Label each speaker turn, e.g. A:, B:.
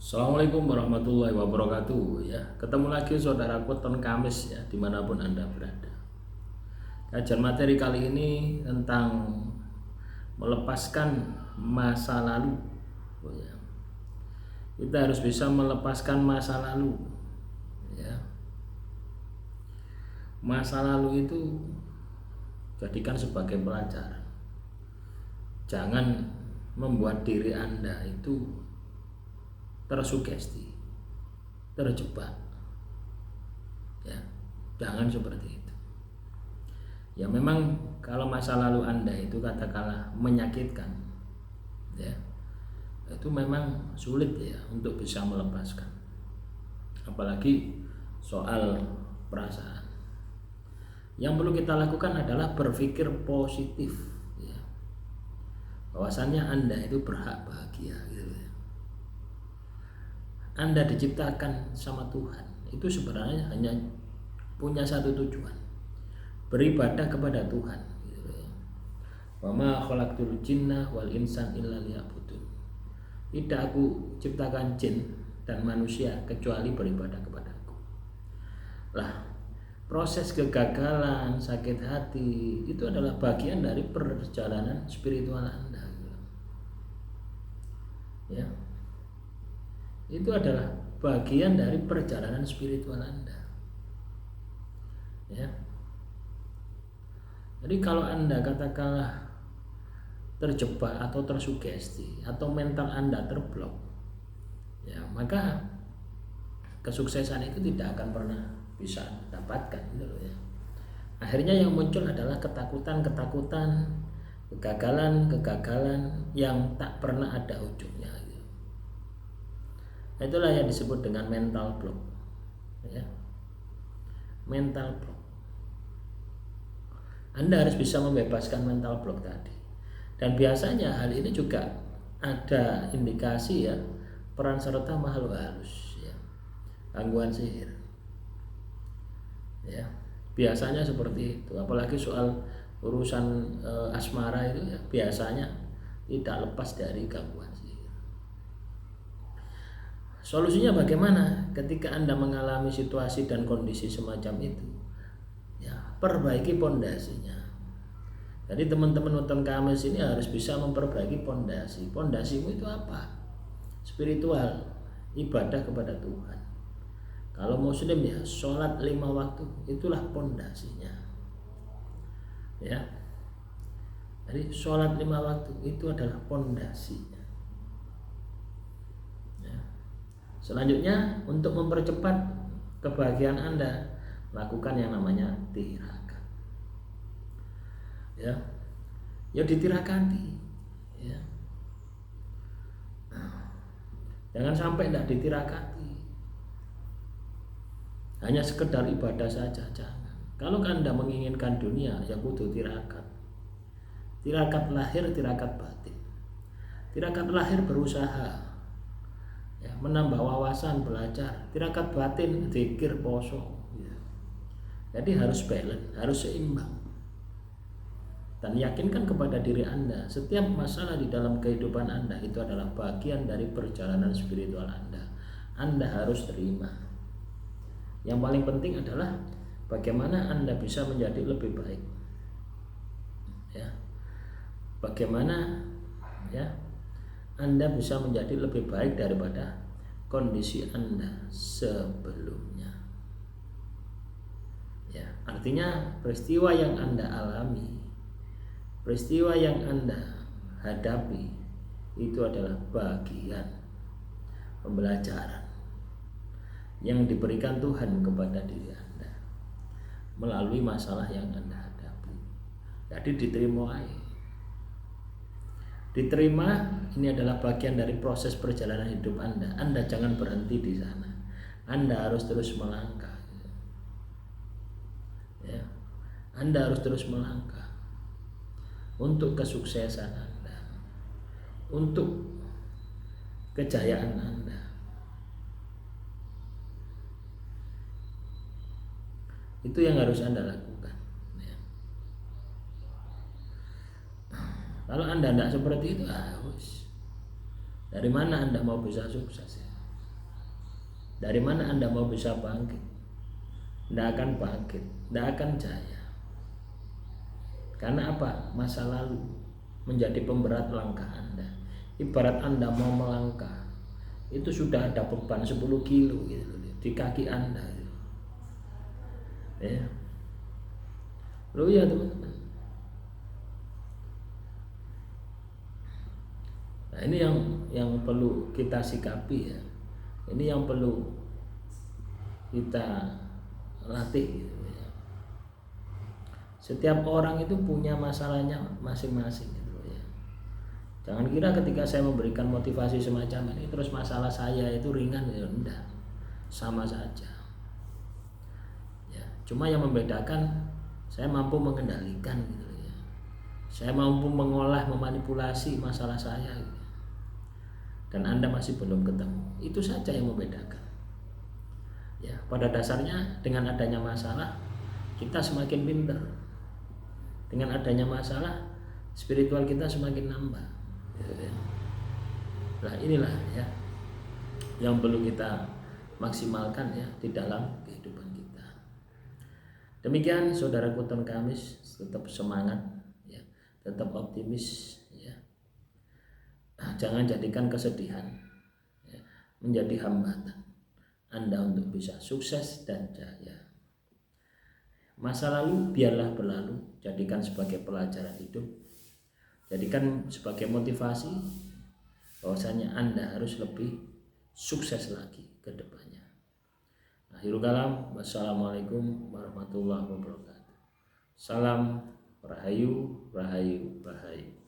A: Assalamualaikum warahmatullahi wabarakatuh ya. Ketemu lagi saudaraku Ton Kamis ya, dimanapun Anda berada. Kajian materi kali ini tentang melepaskan masa lalu ya. Kita harus bisa melepaskan masa lalu ya. Masa lalu itu jadikan sebagai pelajaran. Jangan membuat diri Anda itu tersugesti, terjebak ya, jangan seperti itu ya. Memang kalau masa lalu Anda itu katakanlah menyakitkan ya, itu memang sulit ya untuk bisa melepaskan, apalagi soal perasaan. Yang perlu kita lakukan adalah berpikir positif ya, bahwasannya Anda itu berhak bahagia gitu ya. Anda diciptakan sama Tuhan itu sebenarnya hanya punya satu tujuan, beribadah kepada Tuhan gitu ya. Wa ma khalaqtul jinna wal insan illa liya'budun. Tidak aku ciptakan jin dan manusia kecuali beribadah kepadaku. Lah, proses kegagalan, sakit hati itu adalah bagian dari perjalanan spiritual Anda gitu. Ya. Itu adalah bagian dari perjalanan spiritual Anda ya. Jadi kalau Anda katakanlah terjebak atau tersugesti atau mental Anda terblok ya, maka kesuksesan itu tidak akan pernah bisa dapatkan gitu loh ya. Akhirnya yang muncul adalah ketakutan, kegagalan yang tak pernah ada ujungnya. Itulah yang disebut dengan mental block ya. Mental block. Anda harus bisa membebaskan mental block tadi. Dan biasanya hal ini juga ada indikasi ya, peran serta makhluk halus ya, gangguan sihir ya. Biasanya seperti itu, apalagi soal urusan asmara itu ya, biasanya tidak lepas dari gangguan sihir. Solusinya bagaimana ketika Anda mengalami situasi dan kondisi semacam itu? Ya, perbaiki pondasinya. Jadi teman-teman nonton Kamis ini harus bisa memperbaiki pondasi. Pondasimu itu apa? Spiritual, ibadah kepada Tuhan. Kalau Muslim ya, sholat 5 waktu, itulah pondasinya. Ya. Jadi sholat 5 waktu itu adalah pondasinya. Selanjutnya, untuk mempercepat kebahagiaan Anda, lakukan yang namanya tirakat. Ya ditirakati. Ya. Jangan sampai tidak ditirakati. Hanya sekedar ibadah saja, jangan. Kalau Anda menginginkan dunia, ya kudu tirakat. Tirakat lahir, tirakat batin. Tirakat lahir berusaha ya, menambah wawasan, belajar. Tirakat batin, zikir, poso ya. Jadi harus balance, harus seimbang. Dan yakinkan kepada diri Anda, setiap masalah di dalam kehidupan Anda itu adalah bagian dari perjalanan spiritual Anda. Anda harus terima. Yang paling penting adalah bagaimana Anda bisa menjadi lebih baik ya. Bagaimana ya Anda bisa menjadi lebih baik daripada kondisi Anda sebelumnya. Ya, artinya peristiwa yang Anda alami, peristiwa yang Anda hadapi itu adalah bagian pembelajaran yang diberikan Tuhan kepada diri Anda melalui masalah yang Anda hadapi. Jadi diterima aja. Diterima, ini adalah bagian dari proses perjalanan hidup Anda. Anda jangan berhenti di sana. Anda harus terus melangkah. Ya. Anda harus terus melangkah untuk kesuksesan Anda, untuk kejayaan Anda. Itu yang harus Anda lakukan. Ya. Kalau Anda tidak seperti itu, dari mana Anda mau bisa sukses ya? Dari mana Anda mau bisa bangkit? Tidak akan bangkit, tidak akan jaya. Karena apa? Masa lalu menjadi pemberat langkah Anda. Ibarat Anda mau melangkah, itu sudah ada beban 10 kilo gitu di kaki Anda gitu. Ya. Loh ya teman-teman. Nah, ini yang perlu kita sikapi ya. Ini yang perlu kita latih gitu ya. Setiap orang itu punya masalahnya masing-masing gitu ya. Jangan kira ketika saya memberikan motivasi semacam ini terus masalah saya itu ringan ya, enggak. Sama saja. Ya, cuma yang membedakan saya mampu mengendalikan gitu ya. Saya mampu mengolah, memanipulasi masalah saya gitu. Dan Anda masih belum ketemu. Itu saja yang membedakan. Ya, pada dasarnya dengan adanya masalah kita semakin pintar. Dengan adanya masalah spiritual kita semakin nambah. Nah, inilah ya yang perlu kita maksimalkan ya di dalam kehidupan kita. Demikian saudaraku Tuhan Kamis, tetap semangat ya, tetap optimis ya. Jangan jadikan kesedihan ya, menjadi hambatan Anda untuk bisa sukses dan jaya. Masa lalu biarlah berlalu, jadikan sebagai pelajaran hidup, jadikan sebagai motivasi bahwasanya Anda harus lebih sukses lagi ke depannya. Akhirul kalam, wassalamualaikum warahmatullahi wabarakatuh. Salam Rahayu, Rahayu, Rahayu.